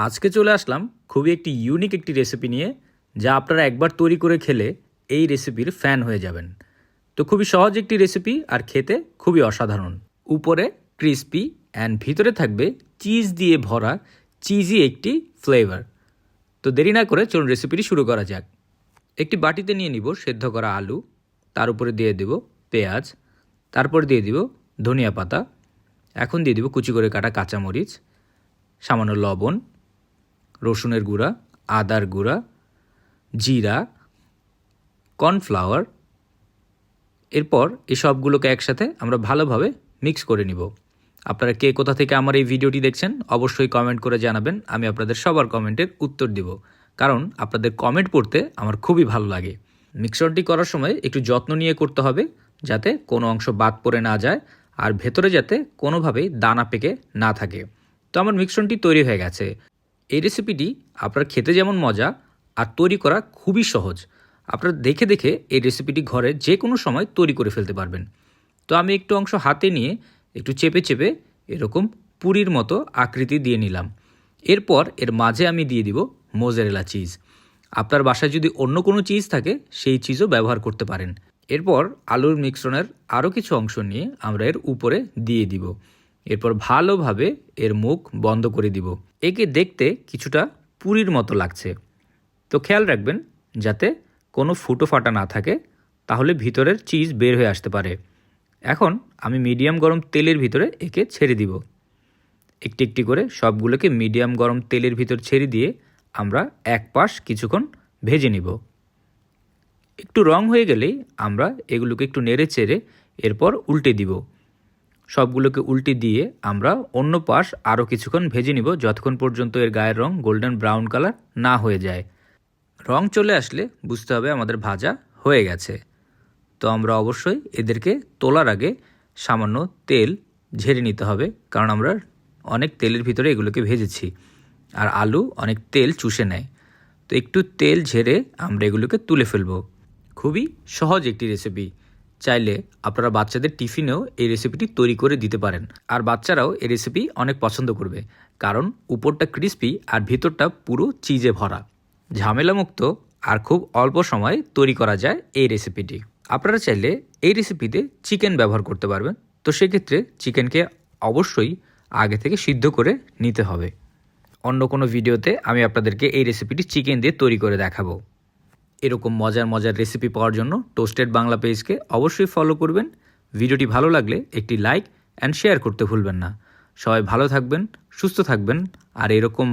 আজকে চলে আসলাম খুবই একটি ইউনিক একটি রেসিপি নিয়ে, যা আপনারা একবার তৈরি করে খেলে এই রেসিপির ফ্যান হয়ে যাবেন। তো খুবই সহজ একটি রেসিপি আর খেতে খুবই অসাধারণ। উপরে ক্রিস্পি অ্যান্ড ভিতরে থাকবে চিজ দিয়ে ভরা চিজি একটি ফ্লেভার। তো দেরি না করে চলুন রেসিপিটি শুরু করা যাক। একটি বাটিতে নিয়ে নিব সেদ্ধ করা আলু, তার উপরে দিয়ে দেব পেঁয়াজ, তারপর দিয়ে দিব ধনিয়া পাতা, এখন দিয়ে দিব কুচি করে কাটা কাঁচামরিচ, সামান্য লবণ, রসুনের গুঁড়া, আদার গুঁড়া, জিরা, কর্নফ্লাওয়ার। এরপর এই সবগুলোকে একসাথে আমরা ভালোভাবে মিক্স করে নিব। আপনারা কে কোথা থেকে আমার এই ভিডিওটি দেখছেন অবশ্যই কমেন্ট করে জানাবেন। আমি আপনাদের সবার কমেন্টের উত্তর দিব, কারণ আপনাদের কমেন্ট পড়তে আমার খুবই ভালো লাগে। মিক্সরটি করার সময় একটু যত্ন নিয়ে করতে হবে, যাতে কোনো অংশ বাদ পড়ে না যায় আর ভেতরে যাতে কোনোভাবেই দানা পেকে না থাকে। তো আমার মিক্সরটি তৈরি হয়ে গেছে। এই রেসিপিটি আপনার খেতে যেমন মজা আর তৈরি করা খুবই সহজ। আপনারা দেখে দেখে এই রেসিপিটি ঘরে যে কোনো সময় তৈরি করে ফেলতে পারবেন। তো আমি একটু অংশ হাতে নিয়ে একটু চেপে চেপে এরকম পুরির মতো আকৃতি দিয়ে নিলাম। এরপর এর মাঝে আমি দিয়ে দিব মোজারেলা চিজ। আপনার বাসায় যদি অন্য কোনো চিজ থাকে সেই চিজও ব্যবহার করতে পারেন। এরপর আলুর মিশ্রণের আরও কিছু অংশ নিয়ে আমরা এর উপরে দিয়ে দিব। এরপর ভালোভাবে এর মুখ বন্ধ করে দিব। একে দেখতে কিছুটা পুরির মতো লাগছে, তো খেয়াল রাখবেন যাতে কোনো ফুটো ফাটা না থাকে, তাহলে ভিতরের চিজ বের হয়ে আসতে পারে। এখন আমি মিডিয়াম গরম তেলের ভিতরে একে ছেড়ে দিব। একটি একটি করে সবগুলোকে মিডিয়াম গরম তেলের ভিতর ছেড়ে দিয়ে আমরা এক পাশ কিছুক্ষণ ভেজে নিব। একটু রং হয়ে গেলেই আমরা এগুলোকে একটু নেড়ে চেড়ে এরপর উল্টে দিব। সবগুলোকে উল্টে দিয়ে আমরা অন্য পাশ আরও কিছুক্ষণ ভেজে নিব, যতক্ষণ পর্যন্ত এর গায়ের রং গোল্ডেন ব্রাউন কালার না হয়ে যায়। রং চলে আসলে বুঝতে হবে আমাদের ভাজা হয়ে গেছে। তো আমরা অবশ্যই এদেরকে তোলার আগে সামান্য তেল ঝেড়ে নিতে হবে, কারণ আমরা অনেক তেলের ভিতরে এগুলোকে ভেজেছি আর আলু অনেক তেল চুষে নেয়। তো একটু তেল ঝেড়ে আমরা এগুলোকে তুলে ফেলব। খুবই সহজ একটি রেসিপি। চাইলে আপনারা বাচ্চাদের টিফিনেও এই রেসিপিটি তৈরি করে দিতে পারেন, আর বাচ্চারাও এই রেসিপি অনেক পছন্দ করবে, কারণ উপরটা ক্রিস্পি আর ভিতরটা পুরো চিজে ভরা। ঝামেলামুক্ত আর খুব অল্প সময়ে তৈরি করা যায় এই রেসিপিটি। আপনারা চাইলে এই রেসিপিতে চিকেন ব্যবহার করতে পারবেন। তো সেক্ষেত্রে চিকেনকে অবশ্যই আগে থেকে সিদ্ধ করে নিতে হবে। অন্য কোনো ভিডিওতে আমি আপনাদেরকে এই রেসিপিটি চিকেন দিয়ে তৈরি করে দেখাবো। এরকম মজার মজার রেসিপি পাওয়ার জন্য টোস্টেড বাংলা পেজকে অবশ্যই ফলো করবেন। ভিডিওটি ভালো লাগলে একটি লাইক অ্যান্ড শেয়ার করতে ভুলবেন না। সবাই ভালো থাকবেন, সুস্থ থাকবেন আর এরকম